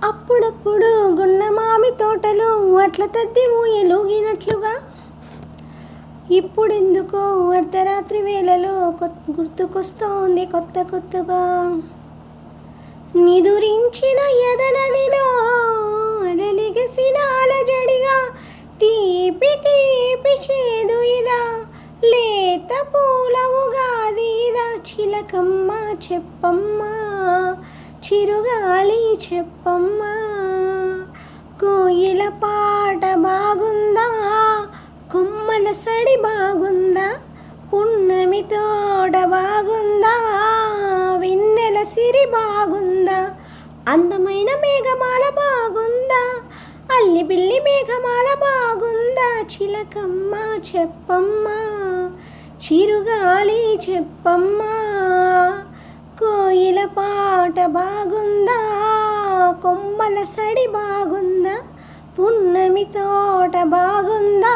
అప్పుడప్పుడు గున్నమామి తోటలు అట్ల తద్ది ఊయలూగినట్లుగా ఇప్పుడెందుకో అర్ధరాత్రి వేళలో గుర్తుకొస్తోంది కొత్త కొత్తగా. నిదురించిన ఎదనదిలో అలలిగసిన అలజడిగా తీపి తీపి చేదు ఇదా లేత పూల ఉగాది ఇదా చిలకమ్మ చెప్పమ్మా చిరుగాలి చెప్పమ్మా. కోయిల పాట బాగుందా కొమ్మల సడి బాగుందా పున్నమి తోట బాగుందా వెన్నెల సిరి బాగుందా అందమైన మేఘమాల బాగుందా అల్లి బిల్లి మేఘమాల బాగుందా చిలకమ్మ చెప్పమ్మా చిరుగాలి చెప్పమ్మా. కోయిల పాట బాగుందా కొమ్మల సడి బాగుందా పున్నమి తోట బాగుందా